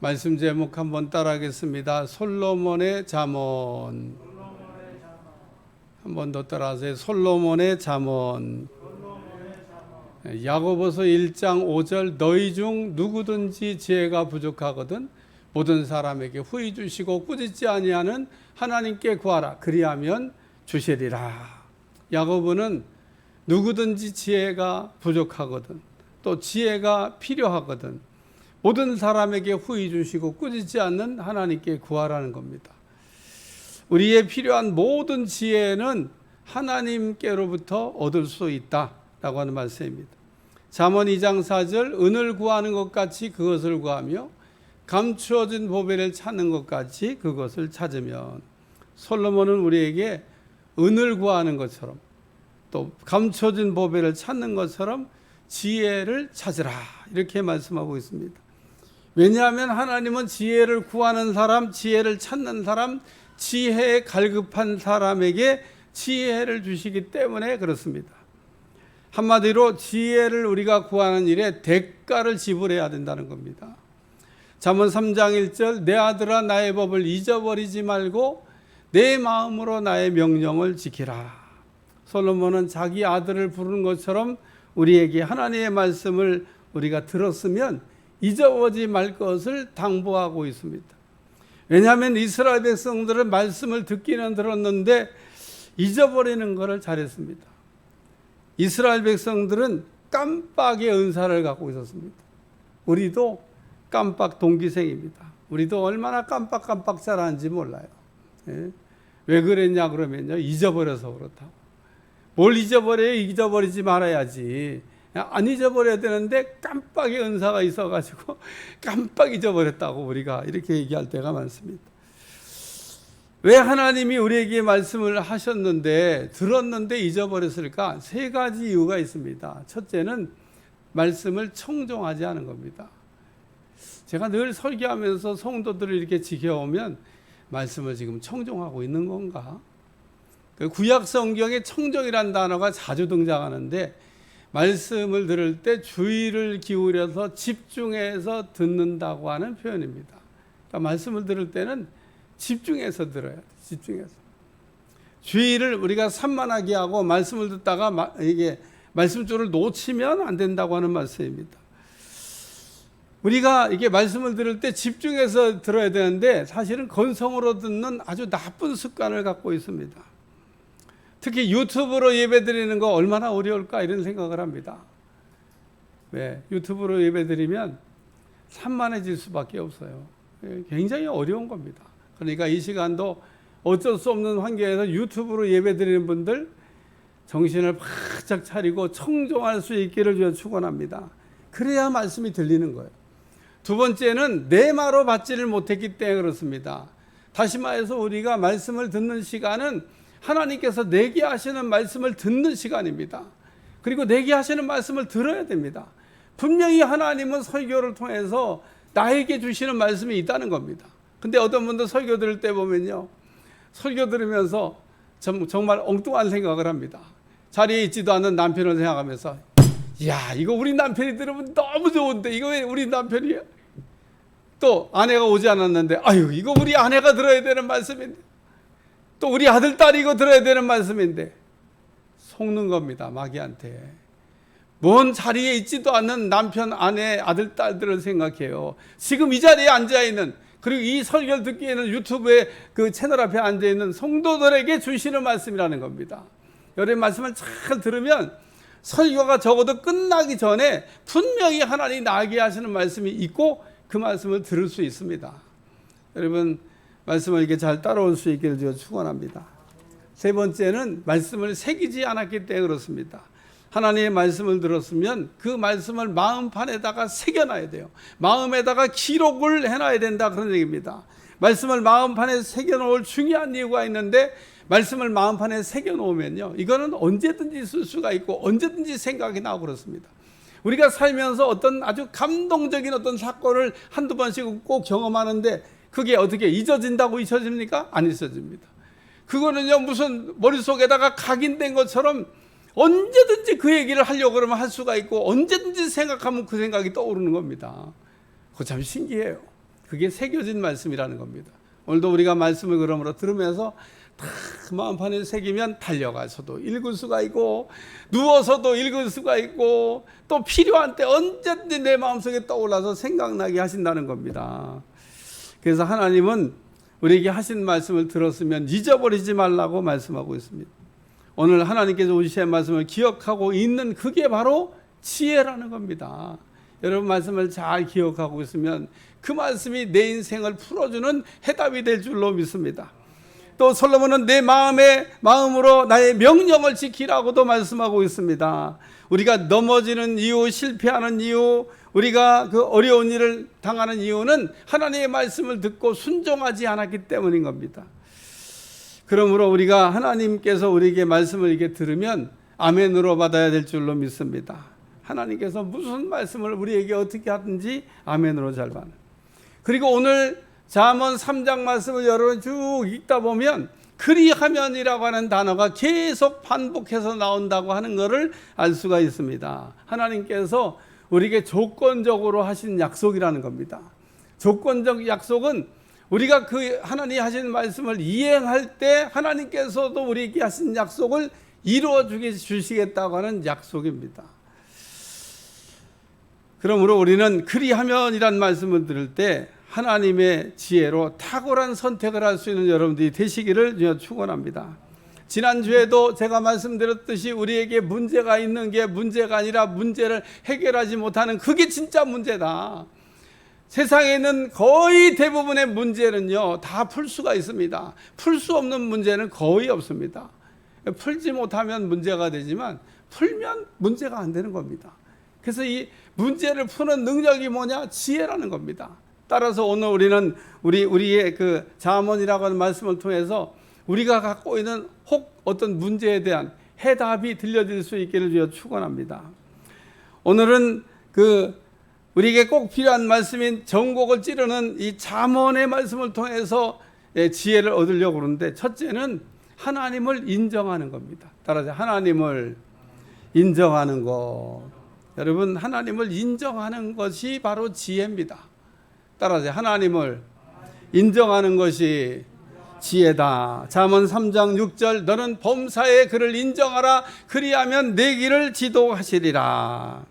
말씀 제목 한번 따라하겠습니다. 솔로몬의 잠언. 한 번 더 따라하세요. 솔로몬의 잠언. 야고보서 1장 5절 너희 중 누구든지 지혜가 부족하거든 모든 사람에게 후히 주시고 꾸짖지 아니하는 하나님께 구하라 그리하면 주시리라. 야고보는 누구든지 지혜가 부족하거든 또 지혜가 필요하거든 모든 사람에게 후히 주시고 꾸짖지 않는 하나님께 구하라는 겁니다. 우리의 필요한 모든 지혜는 하나님께로부터 얻을 수 있다라고 하는 말씀입니다. 잠언 2장 4절 은을 구하는 것 같이 그것을 구하며 감추어진 보배를 찾는 것 같이 그것을 찾으면, 솔로몬은 우리에게 은을 구하는 것처럼 또 감춰진 보배를 찾는 것처럼 지혜를 찾으라 이렇게 말씀하고 있습니다. 왜냐하면 하나님은 지혜를 구하는 사람, 지혜를 찾는 사람, 지혜에 갈급한 사람에게 지혜를 주시기 때문에 그렇습니다. 한마디로 지혜를 우리가 구하는 일에 대가를 지불해야 된다는 겁니다. 잠언 3장 1절 내 아들아 나의 법을 잊어버리지 말고 내 마음으로 나의 명령을 지키라. 솔로몬은 자기 아들을 부르는 것처럼 우리에게 하나님의 말씀을 우리가 들었으면 잊어버리지 말 것을 당부하고 있습니다. 왜냐하면 이스라엘 백성들은 말씀을 듣기는 들었는데 잊어버리는 것을 잘했습니다. 이스라엘 백성들은 깜빡의 은사를 갖고 있었습니다. 우리도 깜빡 동기생입니다. 우리도 얼마나 깜빡 잘하는지 몰라요. 왜 그랬냐 그러면요, 잊어버려서 그렇다고. 뭘 잊어버려요? 잊어버리지 말아야지. 안 잊어버려야 되는데 깜빡의 은사가 있어가지고 깜빡 잊어버렸다고 우리가 이렇게 얘기할 때가 많습니다. 왜 하나님이 우리에게 말씀을 하셨는데 들었는데 잊어버렸을까? 세 가지 이유가 있습니다. 첫째는 말씀을 청종하지 않은 겁니다. 제가 늘 설교하면서 성도들을 이렇게 지켜오면 말씀을 지금 청종하고 있는 건가? 구약 성경에 청종이라는 단어가 자주 등장하는데 말씀을 들을 때 주의를 기울여서 집중해서 듣는다고 하는 표현입니다. 그러니까 말씀을 들을 때는 집중해서 들어야 돼. 집중해서. 주의를 우리가 산만하게 하고 말씀을 듣다가 이게 말씀줄을 놓치면 안 된다고 하는 말씀입니다. 우리가 이게 말씀을 들을 때 집중해서 들어야 되는데 사실은 건성으로 듣는 아주 나쁜 습관을 갖고 있습니다. 특히 유튜브로 예배드리는 거 얼마나 어려울까 이런 생각을 합니다. 왜? 유튜브로 예배드리면 산만해질 수밖에 없어요. 굉장히 어려운 겁니다. 그러니까 이 시간도 어쩔 수 없는 환경에서 유튜브로 예배드리는 분들 정신을 바짝 차리고 청종할 수 있기를 주여 축원합니다. 그래야 말씀이 들리는 거예요. 두 번째는 내 말로 받지를 못했기 때문에 그렇습니다. 다시 말해서 우리가 말씀을 듣는 시간은 하나님께서 내게 하시는 말씀을 듣는 시간입니다. 그리고 내게 하시는 말씀을 들어야 됩니다. 분명히 하나님은 설교를 통해서 나에게 주시는 말씀이 있다는 겁니다. 근데 어떤 분들 설교 들을 때 보면요, 설교 들으면서 정말 엉뚱한 생각을 합니다. 자리에 있지도 않는 남편을 생각하면서 야, 이거 우리 남편이 들으면 너무 좋은데 이거 왜 우리 남편이야? 또 아내가 오지 않았는데 아유, 이거 우리 아내가 들어야 되는 말씀인데, 또 우리 아들, 딸이 이거 들어야 되는 말씀인데 속는 겁니다. 마귀한테. 뭔 자리에 있지도 않는 남편, 아내, 아들, 딸들을 생각해요. 지금 이 자리에 앉아있는, 그리고 이 설교를 듣기에는 유튜브에 그 채널 앞에 앉아있는 성도들에게 주시는 말씀이라는 겁니다. 여러분 말씀을 잘 들으면 설교가 적어도 끝나기 전에 분명히 하나님이 나에게 하시는 말씀이 있고 그 말씀을 들을 수 있습니다. 여러분 말씀을 이렇게 잘 따라올 수 있기를 주여 축원합니다. 세 번째는 말씀을 새기지 않았기 때문에 그렇습니다. 하나님의 말씀을 들었으면 그 말씀을 마음판에다가 새겨놔야 돼요. 마음에다가 기록을 해놔야 된다 그런 얘기입니다. 말씀을 마음판에 새겨놓을 중요한 이유가 있는데 말씀을 마음판에 새겨놓으면요, 이거는 언제든지 쓸 수가 있고 언제든지 생각이 나고 그렇습니다. 우리가 살면서 어떤 아주 감동적인 어떤 사건을 한두 번씩 꼭 경험하는데 그게 어떻게 잊어진다고 잊혀집니까? 안 잊어집니다. 그거는요, 무슨 머릿속에다가 각인된 것처럼 언제든지 그 얘기를 하려고 그러면 할 수가 있고 언제든지 생각하면 그 생각이 떠오르는 겁니다. 그거 참 신기해요. 그게 새겨진 말씀이라는 겁니다. 오늘도 우리가 말씀을 그러므로 들으면서 다 마음판에 새기면 달려가서도 읽을 수가 있고, 누워서도 읽을 수가 있고, 또 필요한 때 언제든지 내 마음속에 떠올라서 생각나게 하신다는 겁니다. 그래서 하나님은 우리에게 하신 말씀을 들었으면 잊어버리지 말라고 말씀하고 있습니다. 오늘 하나님께서 주신 말씀을 기억하고 있는 그게 바로 지혜라는 겁니다. 여러분 말씀을 잘 기억하고 있으면 그 말씀이 내 인생을 풀어주는 해답이 될 줄로 믿습니다. 또 솔로몬은 내 마음으로 나의 명령을 지키라고도 말씀하고 있습니다. 우리가 넘어지는 이유, 실패하는 이유, 우리가 그 어려운 일을 당하는 이유는 하나님의 말씀을 듣고 순종하지 않았기 때문인 겁니다. 그러므로 우리가 하나님께서 우리에게 말씀을 이렇게 들으면 아멘으로 받아야 될 줄로 믿습니다. 하나님께서 무슨 말씀을 우리에게 어떻게 하든지 아멘으로 잘 받는. 그리고 오늘 잠언 3장 말씀을 여러분 쭉 읽다 보면 그리하면이라고 하는 단어가 계속 반복해서 나온다고 하는 것을 알 수가 있습니다. 하나님께서 우리에게 조건적으로 하신 약속이라는 겁니다. 조건적 약속은 우리가 그 하나님 하신 말씀을 이행할 때 하나님께서도 우리에게 하신 약속을 이루어 주시겠다고 하는 약속입니다. 그러므로 우리는 그리하면이란 말씀을 들을 때 하나님의 지혜로 탁월한 선택을 할 수 있는 여러분들이 되시기를 축원합니다. 지난주에도 제가 말씀드렸듯이 우리에게 문제가 있는 게 문제가 아니라 문제를 해결하지 못하는 그게 진짜 문제다. 세상에 있는 거의 대부분의 문제는요 다 풀 수가 있습니다. 풀 수 없는 문제는 거의 없습니다. 풀지 못하면 문제가 되지만 풀면 문제가 안 되는 겁니다. 그래서 이 문제를 푸는 능력이 뭐냐? 지혜라는 겁니다. 따라서 오늘 우리는 우리의 그 잠언이라고 하는 말씀을 통해서 우리가 갖고 있는 혹 어떤 문제에 대한 해답이 들려질 수 있기를 축원합니다. 오늘은 우리에게 꼭 필요한 말씀인 전곡을 찌르는 이 잠언의 말씀을 통해서 지혜를 얻으려고 그러는데, 첫째는 하나님을 인정하는 겁니다. 따라서 하나님을 인정하는 것. 여러분, 하나님을 인정하는 것이 바로 지혜입니다. 따라서 하나님을 인정하는 것이 지혜다. 잠언 3장 6절 너는 범사에 그를 인정하라. 그리하면 내 길을 지도하시리라.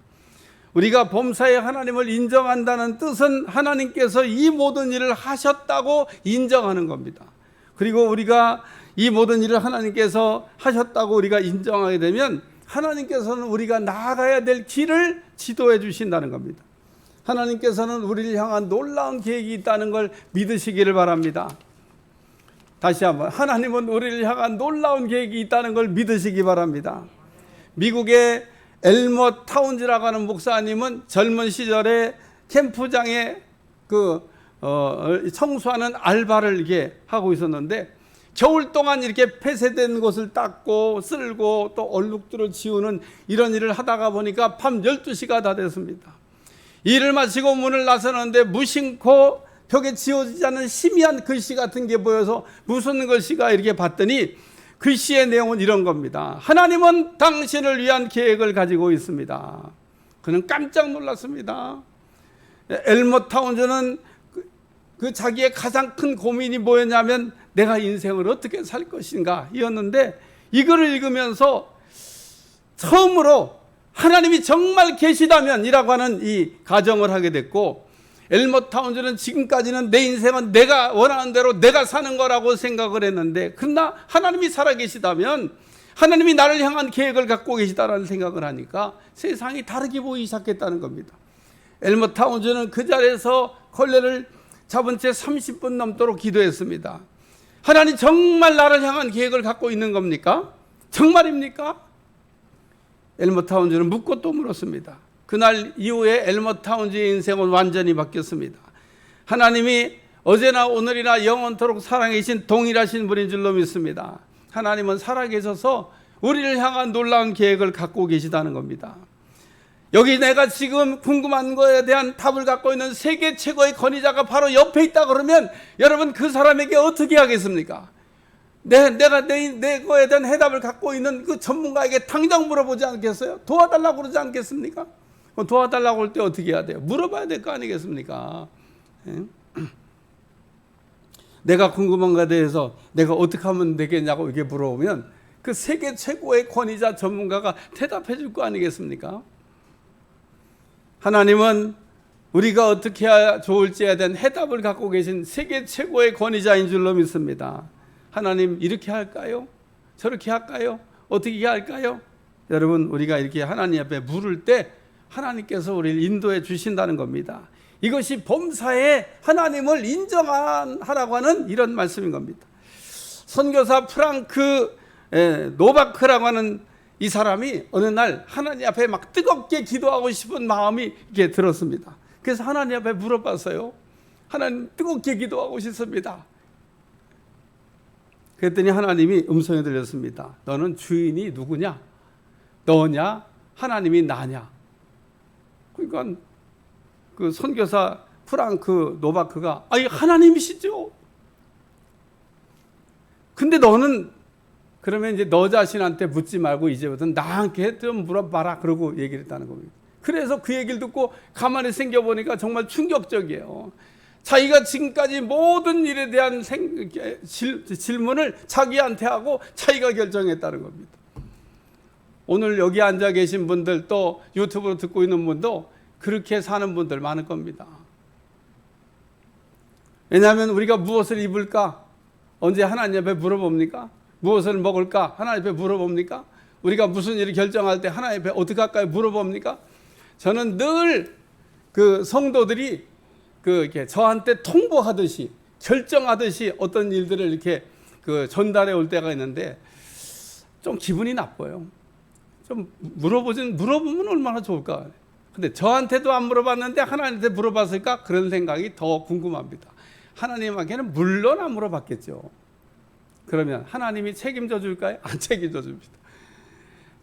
우리가 범사에 하나님을 인정한다는 뜻은 하나님께서 이 모든 일을 하셨다고 인정하는 겁니다. 그리고 우리가 이 모든 일을 하나님께서 하셨다고 우리가 인정하게 되면 하나님께서는 우리가 나아가야 될 길을 지도해 주신다는 겁니다. 하나님께서는 우리를 향한 놀라운 계획이 있다는 걸 믿으시기를 바랍니다. 다시 한번, 하나님은 우리를 향한 놀라운 계획이 있다는 걸 믿으시기 바랍니다. 미국의 엘머 타운즈라고 하는 목사님은 젊은 시절에 캠프장에 청소하는 알바를 이렇게 하고 있었는데, 겨울 동안 이렇게 폐쇄된 곳을 닦고 쓸고 또 얼룩들을 지우는 이런 일을 하다가 보니까 밤 12시가 다 됐습니다. 일을 마치고 문을 나서는데 무심코 벽에 지워지지 않은 희미한 글씨 같은 게 보여서 무슨 글씨가 이렇게 봤더니 글씨의 내용은 이런 겁니다. 하나님은 당신을 위한 계획을 가지고 있습니다. 그는 깜짝 놀랐습니다. 엘머 타운즈는 그 자기의 가장 큰 고민이 뭐였냐면 내가 인생을 어떻게 살 것인가 이었는데, 이거를 읽으면서 처음으로 하나님이 정말 계시다면 이라고 하는 이 가정을 하게 됐고, 엘머 타운즈는 지금까지는 내 인생은 내가 원하는 대로 내가 사는 거라고 생각을 했는데, 그러나 하나님이 살아계시다면 하나님이 나를 향한 계획을 갖고 계시다라는 생각을 하니까 세상이 다르게 보이기 시작했다는 겁니다. 엘머 타운즈는 그 자리에서 걸레를 잡은 채 30분 넘도록 기도했습니다. 하나님 정말 나를 향한 계획을 갖고 있는 겁니까? 정말입니까? 엘머 타운즈는 묻고 또 물었습니다. 그날 이후에 엘머 타운즈의 인생은 완전히 바뀌었습니다. 하나님이 어제나 오늘이나 영원토록 살아계신 동일하신 분인 줄로 믿습니다. 하나님은 살아계셔서 우리를 향한 놀라운 계획을 갖고 계시다는 겁니다. 여기 내가 지금 궁금한 거에 대한 답을 갖고 있는 세계 최고의 권위자가 바로 옆에 있다 그러면 여러분 그 사람에게 어떻게 하겠습니까? 내가 내 거에 대한 해답을 갖고 있는 그 전문가에게 당장 물어보지 않겠어요? 도와달라고 그러지 않겠습니까? 도와달라고 할 때 어떻게 해야 돼요? 물어봐야 될 거 아니겠습니까? 예? 내가 궁금한 것에 대해서 내가 어떻게 하면 되겠냐고 이렇게 물어보면 그 세계 최고의 권위자 전문가가 대답해 줄 거 아니겠습니까? 하나님은 우리가 어떻게 해야 좋을지에 대한 해답을 갖고 계신 세계 최고의 권위자인 줄로 믿습니다. 하나님 이렇게 할까요? 저렇게 할까요? 어떻게 할까요? 여러분, 우리가 이렇게 하나님 앞에 물을 때 하나님께서 우리를 인도해 주신다는 겁니다. 이것이 범사에 하나님을 인정하라고 하는 이런 말씀인 겁니다. 선교사 프랑크 노바크라고 하는 이 사람이 어느 날 하나님 앞에 막 뜨겁게 기도하고 싶은 마음이 이렇게 들었습니다. 그래서 하나님 앞에 물어봤어요. 하나님, 뜨겁게 기도하고 싶습니다. 그랬더니 하나님이 음성이 들렸습니다. 너는 주인이 누구냐? 너냐? 하나님이 나냐? 그러니까 그 선교사 프랑크 노바크가 아니 하나님이시죠. 근데 너는 그러면 이제 너 자신한테 묻지 말고 이제부터 나한테 좀 물어봐라 그러고 얘기를 했다는 겁니다. 그래서 그 얘기를 듣고 가만히 생겨보니까 정말 충격적이에요. 자기가 지금까지 모든 일에 대한 질문을 자기한테 하고 자기가 결정했다는 겁니다. 오늘 여기 앉아 계신 분들 또 유튜브로 듣고 있는 분도 그렇게 사는 분들 많을 겁니다. 왜냐하면 우리가 무엇을 입을까? 언제 하나님 앞에 물어봅니까? 무엇을 먹을까? 하나님 앞에 물어봅니까? 우리가 무슨 일을 결정할 때 하나님 앞에 어떻게 할까요? 물어봅니까? 저는 늘 그 성도들이 이렇게 저한테 통보하듯이 결정하듯이 어떤 일들을 이렇게 그 전달해 올 때가 있는데 좀 기분이 나빠요. 좀 물어보면 얼마나 좋을까? 근데 저한테도 안 물어봤는데 하나님한테 물어봤을까? 그런 생각이 더 궁금합니다. 하나님에게는 물론 안 물어봤겠죠. 그러면 하나님이 책임져 줄까요? 안 책임져 줍니다.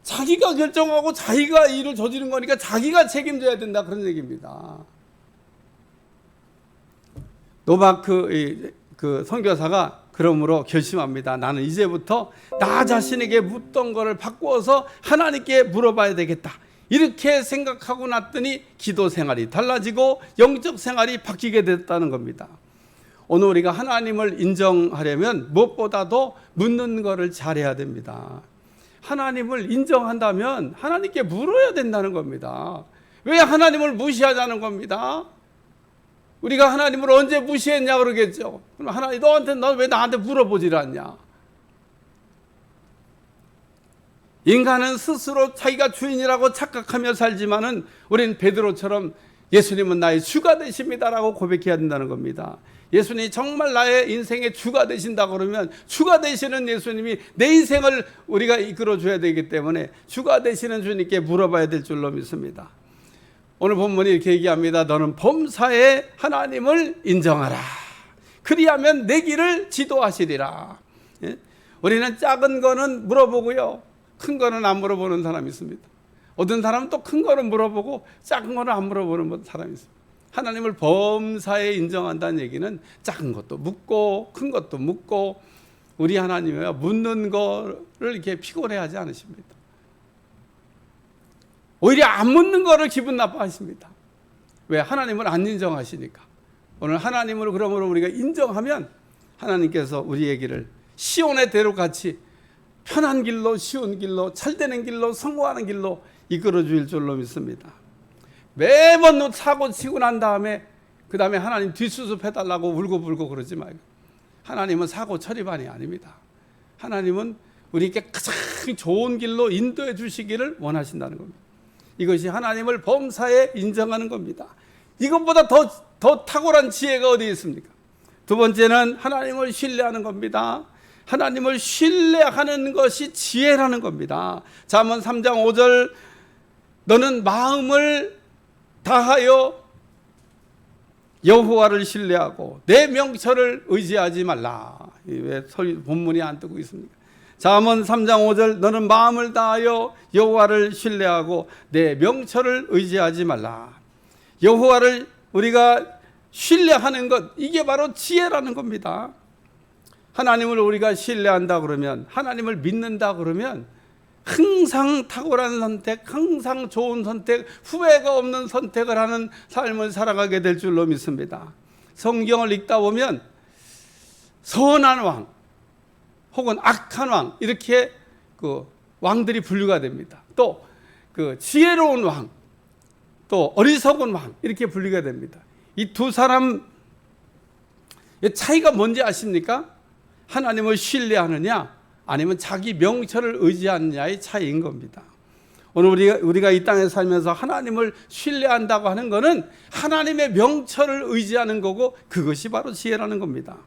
자기가 결정하고 자기가 일을 저지른 거니까 자기가 책임져야 된다 그런 얘기입니다. 노바크 그 선교사가 그러므로 결심합니다. 나는 이제부터 나 자신에게 묻던 거를 바꾸어서 하나님께 물어봐야 되겠다. 이렇게 생각하고 났더니 기도 생활이 달라지고 영적 생활이 바뀌게 됐다는 겁니다. 오늘 우리가 하나님을 인정하려면 무엇보다도 묻는 거를 잘해야 됩니다. 하나님을 인정한다면 하나님께 물어야 된다는 겁니다. 왜 하나님을 무시하자는 겁니다. 우리가 하나님을 언제 무시했냐 그러겠죠. 그럼 하나님 너 왜 나한테 물어보질 않냐. 인간은 스스로 자기가 주인이라고 착각하며 살지만은 우리는 베드로처럼 예수님은 나의 주가 되십니다라고 고백해야 된다는 겁니다. 예수님이 정말 나의 인생의 주가 되신다 그러면 주가 되시는 예수님이 내 인생을 우리가 이끌어줘야 되기 때문에 주가 되시는 주님께 물어봐야 될 줄로 믿습니다. 오늘 본문이 이렇게 얘기합니다. 너는 범사에 하나님을 인정하라. 그리하면 내 길을 지도하시리라. 예? 우리는 작은 거는 물어보고요. 큰 거는 안 물어보는 사람이 있습니다. 어떤 사람은 또 큰 거는 물어보고 작은 거는 안 물어보는 사람이 있습니다. 하나님을 범사에 인정한다는 얘기는 작은 것도 묻고 큰 것도 묻고 우리 하나님이 묻는 거를 이렇게 피곤해하지 않으십니다. 오히려 안 묻는 거를 기분 나빠하십니다. 왜? 하나님을 안 인정하시니까. 오늘 하나님을 그러므로 우리가 인정하면 하나님께서 우리 얘기를 시온의 대로같이 편한 길로 쉬운 길로 잘되는 길로 성공하는 길로 이끌어 주일 줄로 믿습니다. 매번 사고 치고 난 다음에 그 다음에 하나님 뒷수습 해달라고 울고불고 그러지 말고 하나님은 사고 처리반이 아닙니다. 하나님은 우리에게 가장 좋은 길로 인도해 주시기를 원하신다는 겁니다. 이것이 하나님을 범사에 인정하는 겁니다. 이것보다 더 탁월한 지혜가 어디 있습니까? 두 번째는 하나님을 신뢰하는 겁니다. 하나님을 신뢰하는 것이 지혜라는 겁니다. 잠언 3장 5절 너는 마음을 다하여 여호와를 신뢰하고 내 명철을 의지하지 말라. 왜 본문이 안 뜨고 있습니까? 잠언 3장 5절 너는 마음을 다하여 여호와를 신뢰하고 내 명철을 의지하지 말라. 여호와를 우리가 신뢰하는 것 이게 바로 지혜라는 겁니다. 하나님을 우리가 신뢰한다 그러면 하나님을 믿는다 그러면 항상 탁월한 선택, 항상 좋은 선택, 후회가 없는 선택을 하는 삶을 살아가게 될 줄로 믿습니다. 성경을 읽다 보면 선한 왕 혹은 악한 왕, 이렇게 그 왕들이 분류가 됩니다. 또 그 지혜로운 왕, 또 어리석은 왕, 이렇게 분류가 됩니다. 이 두 사람의 차이가 뭔지 아십니까? 하나님을 신뢰하느냐 아니면 자기 명철을 의지하느냐의 차이인 겁니다. 오늘 우리가 이 땅에 살면서 하나님을 신뢰한다고 하는 것은 하나님의 명철을 의지하는 거고, 그것이 바로 지혜라는 겁니다.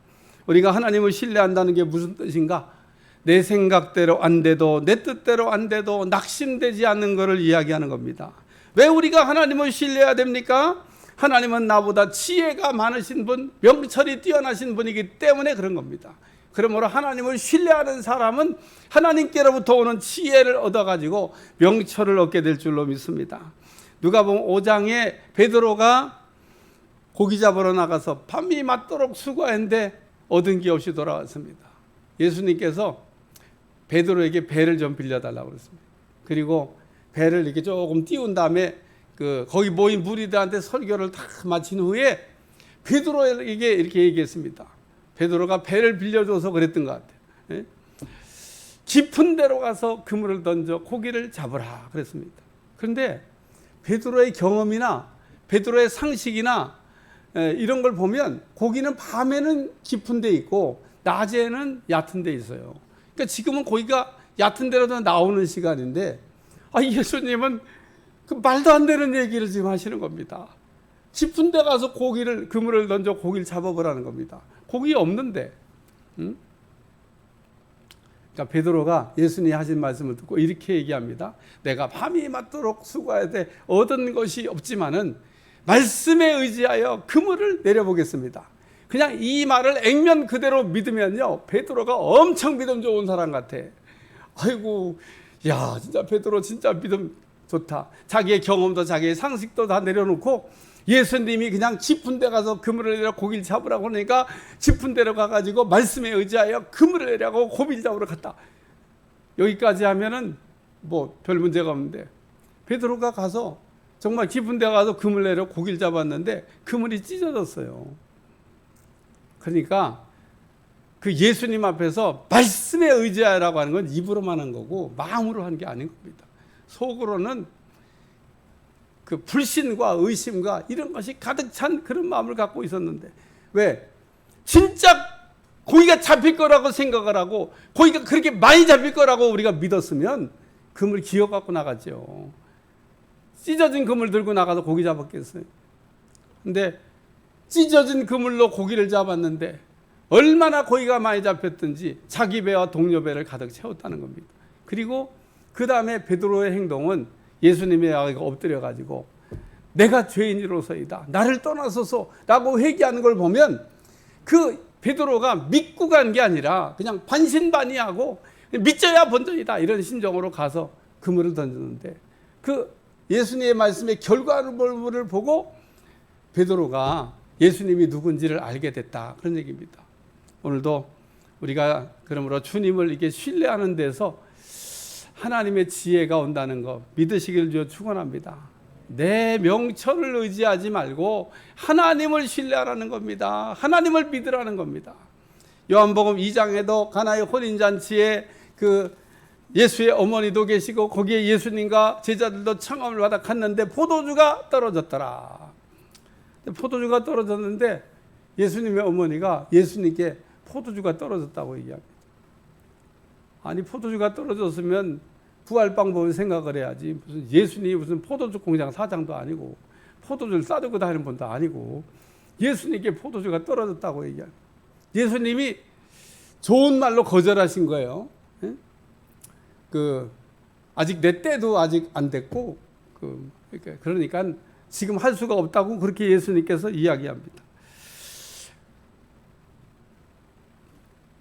우리가 하나님을 신뢰한다는 게 무슨 뜻인가? 내 생각대로 안 돼도, 내 뜻대로 안 돼도 낙심되지 않는 것을 이야기하는 겁니다. 왜 우리가 하나님을 신뢰해야 됩니까? 하나님은 나보다 지혜가 많으신 분, 명철이 뛰어나신 분이기 때문에 그런 겁니다. 그러므로 하나님을 신뢰하는 사람은 하나님께로부터 오는 지혜를 얻어가지고 명철을 얻게 될 줄로 믿습니다. 누가복음 5장에 베드로가 고기 잡으러 나가서 밤이 맞도록 수고했는데 얻은 게 없이 돌아왔습니다. 예수님께서 베드로에게 배를 좀 빌려달라고 그랬습니다. 그리고 배를 이렇게 조금 띄운 다음에 거기 모인 무리들한테 설교를 다 마친 후에 베드로에게 이렇게 얘기했습니다. 베드로가 배를 빌려줘서 그랬던 것 같아요. 깊은 데로 가서 그물을 던져 고기를 잡으라 그랬습니다. 그런데 베드로의 경험이나 베드로의 상식이나 이런 걸 보면 고기는 밤에는 깊은 데 있고 낮에는 얕은 데 있어요. 그러니까 지금은 고기가 얕은 데로도 나오는 시간인데, 예수님은 그 말도 안 되는 얘기를 지금 하시는 겁니다. 깊은 데 가서 그물을 던져 고기를 잡아보라는 겁니다. 고기 없는데. 그러니까 베드로가 예수님이 하신 말씀을 듣고 이렇게 얘기합니다. 내가 밤이 맞도록 수고해야 돼. 얻은 것이 없지만은 말씀에 의지하여 그물을 내려보겠습니다. 그냥 이 말을 액면 그대로 믿으면요, 베드로가 엄청 믿음 좋은 사람 같아. 아이고, 야, 진짜 베드로 진짜 믿음 좋다. 자기의 경험도 자기의 상식도 다 내려놓고 예수님이 그냥 깊은 데 가서 그물을 내려 고기를 잡으라고 하니까 깊은 데로 가가지고 말씀에 의지하여 그물을 내려고 고기를 잡으러 갔다. 여기까지 하면은 뭐 별 문제가 없는데, 베드로가 가서 정말 깊은 데 가서 그물 내려 고기를 잡았는데 그물이 찢어졌어요. 그러니까 그 예수님 앞에서 말씀에 의지하라고 하는 건 입으로만 한 거고 마음으로 한 게 아닌 겁니다. 속으로는 그 불신과 의심과 이런 것이 가득 찬 그런 마음을 갖고 있었는데, 왜? 진짜 고기가 잡힐 거라고 생각을 하고 고기가 그렇게 많이 잡힐 거라고 우리가 믿었으면 그물 기어 갖고 나갔죠. 찢어진 그물 들고 나가서 고기 잡았겠어요. 근데 찢어진 그물로 고기를 잡았는데 얼마나 고기가 많이 잡혔든지 자기 배와 동료 배를 가득 채웠다는 겁니다. 그리고 그 다음에 베드로의 행동은 예수님의 엎드려가지고 내가 죄인으로서이다, 나를 떠나소서 라고 회개하는 걸 보면 그 베드로가 믿고 간 게 아니라 그냥 반신반의하고 믿져야 본전이다 이런 심정으로 가서 그물을 던졌는데, 그 예수님의 말씀의 결과물을 보고 베드로가 예수님이 누군지를 알게 됐다, 그런 얘기입니다. 오늘도 우리가 그러므로 주님을 이게 신뢰하는 데서 하나님의 지혜가 온다는 거 믿으시기를 주여 축원합니다. 내 명철을 의지하지 말고 하나님을 신뢰하라는 겁니다. 하나님을 믿으라는 겁니다. 요한복음 2장에도 가나의 혼인잔치에 그 예수의 어머니도 계시고 거기에 예수님과 제자들도 청함을 받아 갔는데 포도주가 떨어졌더라. 포도주가 떨어졌는데 예수님의 어머니가 예수님께 포도주가 떨어졌다고 얘기합니다. 아니, 포도주가 떨어졌으면 구할 방법을 생각을 해야지. 무슨 예수님이 무슨 포도주 공장 사장도 아니고 포도주를 싸들고 다니는 분도 아니고 예수님께 포도주가 떨어졌다고 얘기합니다. 예수님이 좋은 말로 거절하신 거예요. 아직 내 때도 아직 안 됐고 그러니까 지금 할 수가 없다고 그렇게 예수님께서 이야기합니다.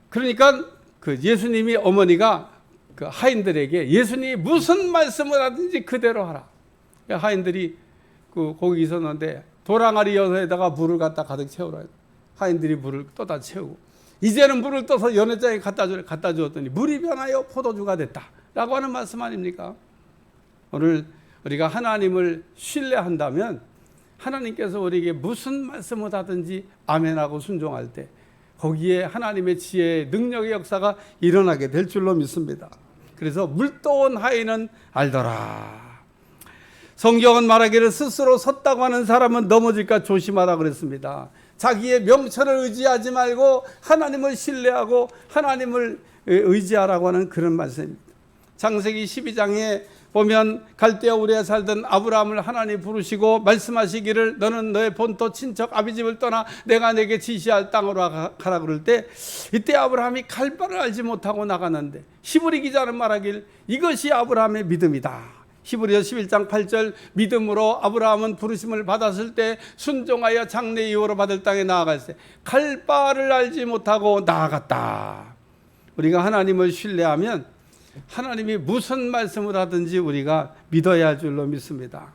그러니까 그 예수님이 어머니가 그 하인들에게 예수님이 무슨 말씀을 하든지 그대로 하라. 하인들이 거기 있었는데 도랑아리 여서에다가 물을 갖다 가득 채우라. 하인들이 물을 떠다 채우고 이제는 물을 떠서 연회장에 갖다 주었더니 물이 변하여 포도주가 됐다라고 하는 말씀 아닙니까? 오늘 우리가 하나님을 신뢰한다면 하나님께서 우리에게 무슨 말씀을 하든지 아멘하고 순종할 때 거기에 하나님의 지혜의 능력의 역사가 일어나게 될 줄로 믿습니다. 그래서 물떠온 하인은 알더라. 성경은 말하기를 스스로 섰다고 하는 사람은 넘어질까 조심하라 그랬습니다. 자기의 명철을 의지하지 말고 하나님을 신뢰하고 하나님을 의지하라고 하는 그런 말씀입니다. 창세기 12장에 보면 갈대아 우리에 살던 아브라함을 하나님 부르시고 말씀하시기를 너는 너의 본토 친척 아비집을 떠나 내가 내게 지시할 땅으로 가라 그럴 때 이때 아브라함이 갈 바를 알지 못하고 나갔는데 히브리 기자는 말하길 이것이 아브라함의 믿음이다. 히브리서 11장 8절 믿음으로 아브라함은 부르심을 받았을 때 순종하여 장래 이후로 받을 땅에 나아갔을 때 갈 바를 알지 못하고 나아갔다. 우리가 하나님을 신뢰하면 하나님이 무슨 말씀을 하든지 우리가 믿어야 할 줄로 믿습니다.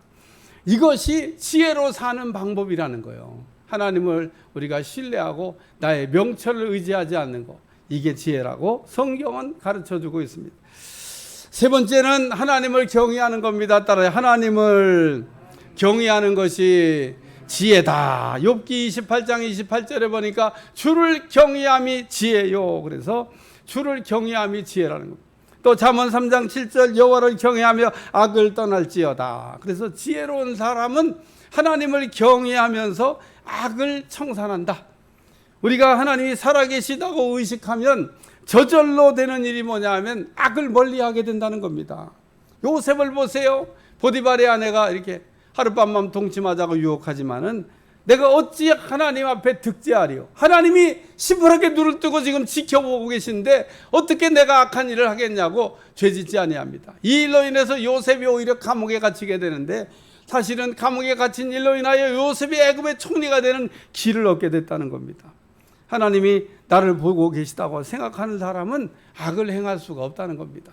이것이 지혜로 사는 방법이라는 거예요. 하나님을 우리가 신뢰하고 나의 명철을 의지하지 않는 것, 이게 지혜라고 성경은 가르쳐주고 있습니다. 세 번째는 하나님을 경외하는 겁니다. 따라서 하나님을 경외하는 것이 지혜다. 욥기 28장 28절에 보니까 주를 경외함이 지혜요. 그래서 주를 경외함이 지혜라는 겁니다. 또 잠언 3장 7절 여호와를 경외하며 악을 떠날지어다. 그래서 지혜로운 사람은 하나님을 경외하면서 악을 청산한다. 우리가 하나님이 살아계시다고 의식하면 저절로 되는 일이 뭐냐 하면 악을 멀리하게 된다는 겁니다. 요셉을 보세요. 보디발의 아내가 이렇게 하룻밤만 동침하자고 유혹하지만은 내가 어찌 하나님 앞에 득죄하리요. 하나님이 시퍼렇게 눈을 뜨고 지금 지켜보고 계신데 어떻게 내가 악한 일을 하겠냐고 죄짓지 아니합니다. 이 일로 인해서 요셉이 오히려 감옥에 갇히게 되는데 사실은 감옥에 갇힌 일로 인하여 요셉이 애굽의 총리가 되는 길을 얻게 됐다는 겁니다. 하나님이 나를 보고 계시다고 생각하는 사람은 악을 행할 수가 없다는 겁니다.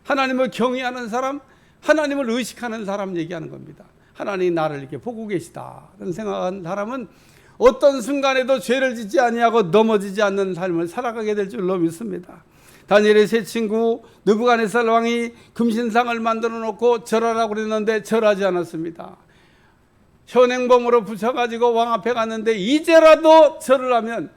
하나님을 경외하는 사람, 하나님을 의식하는 사람 얘기하는 겁니다. 하나님이 나를 이렇게 보고 계시다는 생각하는 사람은 어떤 순간에도 죄를 짓지 아니하고 넘어지지 않는 삶을 살아가게 될 줄로 믿습니다. 다니엘의 세 친구 느부갓네살 왕이 금신상을 만들어 놓고 절하라고 그랬는데 절하지 않았습니다. 현행범으로 붙여가지고 왕 앞에 갔는데 이제라도 절을 하면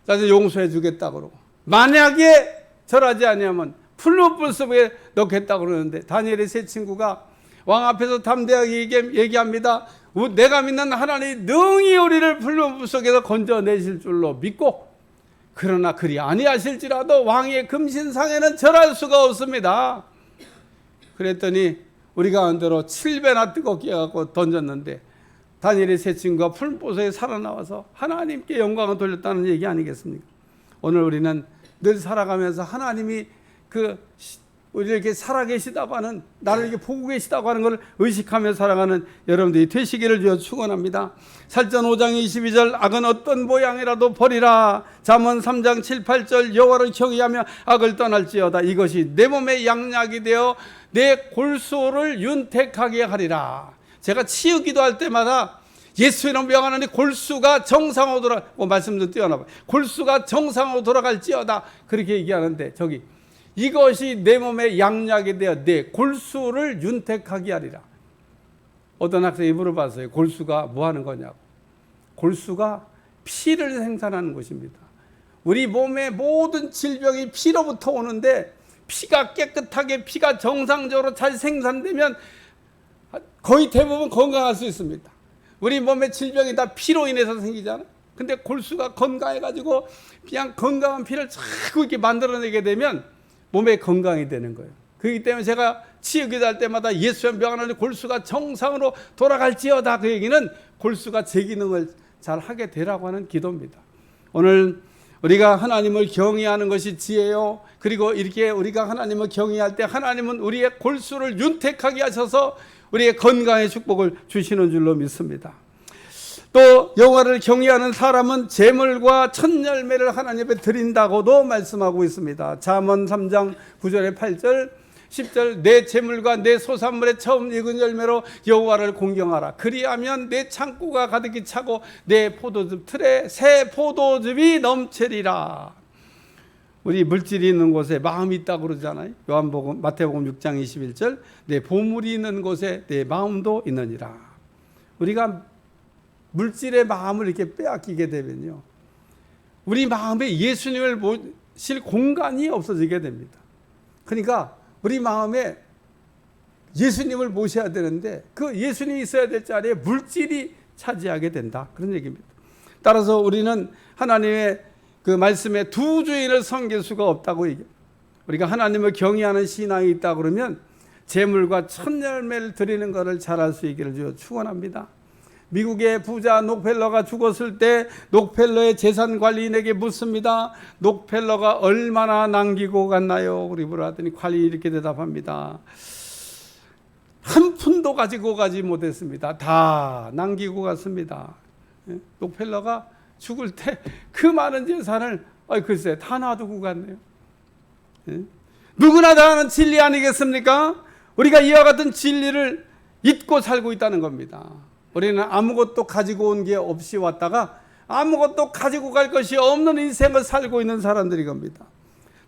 자기를 용서해 주겠다고 그러고 만약에 절하지 아니하면 풀무불 속에 넣겠다고 그러는데 다니엘의 세 친구가 왕 앞에서 담대하게 얘기합니다. 내가 믿는 하나님이 능히 우리를 풀무불 속에서 건져내실 줄로 믿고 그러나 그리 아니하실지라도 왕의 금신상에는 절할 수가 없습니다. 그랬더니 우리가 가운데로 7배나 뜨겁게 해갖고 던졌는데 다니엘의 세 친구가 풀무불에 살아나와서 하나님께 영광을 돌렸다는 얘기 아니겠습니까? 오늘 우리는 늘 살아가면서 하나님이 우리를 이렇게 살아계시다고 하는, 나를 이렇게 보고 계시다고 하는 것을 의식하며 살아가는 여러분들이 되시기를 주여 축원합니다. 살전 5장 22절 악은 어떤 모양이라도 버리라. 잠언 3장 7, 8절 여호와를 경외하며 악을 떠날지어다. 이것이 내 몸의 양약이 되어 내 골수를 윤택하게 하리라. 제가 치유 기도할 때마다 예수 이름 명하노니 골수가 정상으로 돌아가고 말씀 좀 띄워놔봐요. 골수가 정상으로 돌아갈지어다. 그렇게 얘기하는데 저기 이것이 내 몸의 양약이 되어 내 골수를 윤택하게 하리라. 어떤 학생이 물어봤어요. 골수가 뭐 하는 거냐고. 골수가 피를 생산하는 것입니다. 우리 몸의 모든 질병이 피로부터 오는데 피가 깨끗하게 피가 정상적으로 잘 생산되면 거의 대부분 건강할 수 있습니다. 우리 몸의 질병이 다 피로 인해서 생기잖아요. 근데 골수가 건강해가지고 그냥 건강한 피를 자꾸 이렇게 만들어내게 되면 몸에 건강이 되는 거예요. 그렇기 때문에 제가 치유기도할 때마다 예수의 명하노니 골수가 정상으로 돌아갈지어다. 그 얘기는 골수가 제 기능을 잘 하게 되라고 하는 기도입니다. 오늘 우리가 하나님을 경외하는 것이 지혜요. 그리고 이렇게 우리가 하나님을 경외할 때 하나님은 우리의 골수를 윤택하게 하셔서 우리의 건강의 축복을 주시는 줄로 믿습니다. 또 여호와를 경외하는 사람은 재물과 첫 열매를 하나님 앞에 드린다고도 말씀하고 있습니다. 잠언 3장 9절에 8절 10절 내 재물과 내 소산물의 처음 익은 열매로 여호와를 공경하라. 그리하면 내 창고가 가득히 차고 내 포도즙 틀에 새 포도즙이 넘치리라. 우리 물질이 있는 곳에 마음이 있다고 그러잖아요. 요한복음 마태복음 6장 21절 내 보물이 있는 곳에 내 마음도 있느니라. 우리가 물질의 마음을 이렇게 빼앗기게 되면요, 우리 마음에 예수님을 모실 공간이 없어지게 됩니다. 그러니까 우리 마음에 예수님을 모셔야 되는데 그 예수님이 있어야 될 자리에 물질이 차지하게 된다. 그런 얘기입니다. 따라서 우리는 하나님의 그 말씀에 두 주인을 섬길 수가 없다고 얘기해요. 우리가 하나님을 경외하는 신앙이 있다 그러면 재물과 첫 열매를 드리는 것을 잘할 수 있기를 축원합니다. 미국의 부자 록펠러가 죽었을 때 록펠러의 재산 관리인에게 묻습니다. 록펠러가 얼마나 남기고 갔나요? 우리 물었더니 관리인이 이렇게 대답합니다. 한 푼도 가지고 가지 못했습니다. 다 남기고 갔습니다. 록펠러가 죽을 때 그 많은 재산을 글쎄 다 놔두고 갔네요. 누구나 다 아는 진리 아니겠습니까? 우리가 이와 같은 진리를 잊고 살고 있다는 겁니다. 우리는 아무것도 가지고 온 게 없이 왔다가 아무것도 가지고 갈 것이 없는 인생을 살고 있는 사람들이 겁니다.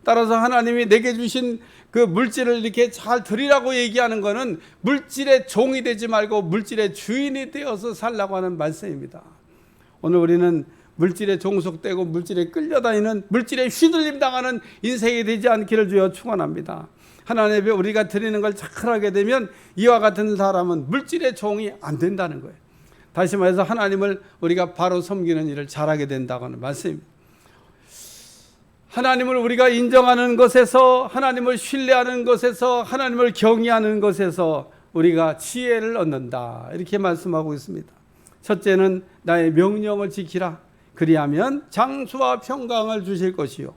따라서 하나님이 내게 주신 그 물질을 이렇게 잘 드리라고 얘기하는 것은 물질의 종이 되지 말고 물질의 주인이 되어서 살라고 하는 말씀입니다. 오늘 우리는 물질에 종속되고 물질에 끌려다니는 물질에 휘둘림 당하는 인생이 되지 않기를 주여 축원합니다. 하나님 앞에 우리가 드리는 걸 착하게 되면 이와 같은 사람은 물질의 종이 안 된다는 거예요. 다시 말해서 하나님을 우리가 바로 섬기는 일을 잘하게 된다고 하는 말씀입니다. 하나님을 우리가 인정하는 것에서, 하나님을 신뢰하는 것에서, 하나님을 경외하는 것에서 우리가 지혜를 얻는다, 이렇게 말씀하고 있습니다. 첫째는 나의 명령을 지키라. 그리하면 장수와 평강을 주실 것이요.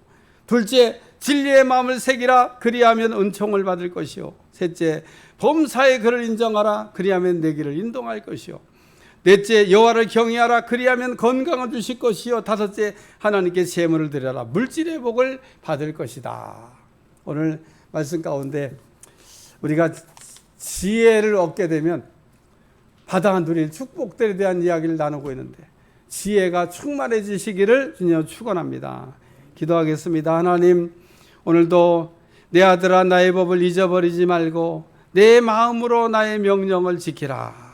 둘째, 진리의 마음을 새기라. 그리하면 은총을 받을 것이요. 셋째, 범사의 그를 인정하라. 그리하면 내 길을 인도할 것이요. 넷째, 여호와를 경외하라. 그리하면 건강을 주실 것이요. 다섯째, 하나님께 제물을 드려라. 물질의 복을 받을 것이다. 오늘 말씀 가운데 우리가 지혜를 얻게 되면 바다 누릴 축복들에 대한 이야기를 나누고 있는데 지혜가 충만해지시기를 주님 축원합니다. 기도하겠습니다. 하나님, 오늘도 내 아들아 나의 법을 잊어버리지 말고 내 마음으로 나의 명령을 지키라.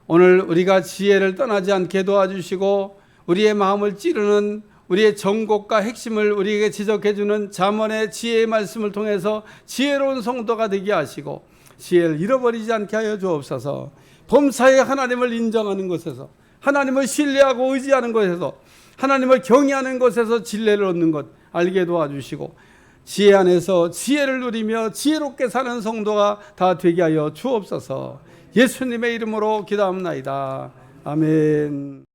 오늘 우리가 지혜를 떠나지 않게 도와주시고 우리의 마음을 찌르는 우리의 정곡과 핵심을 우리에게 지적해주는 잠언의 지혜의 말씀을 통해서 지혜로운 성도가 되게 하시고 지혜를 잃어버리지 않게 하여 주옵소서. 범사에 하나님을 인정하는 것에서, 하나님을 신뢰하고 의지하는 것에서, 하나님을 경외하는 것에서 진리를 얻는 것 알게 도와주시고 지혜 안에서 지혜를 누리며 지혜롭게 사는 성도가 다 되게 하여 주옵소서. 예수님의 이름으로 기도합나이다. 아멘.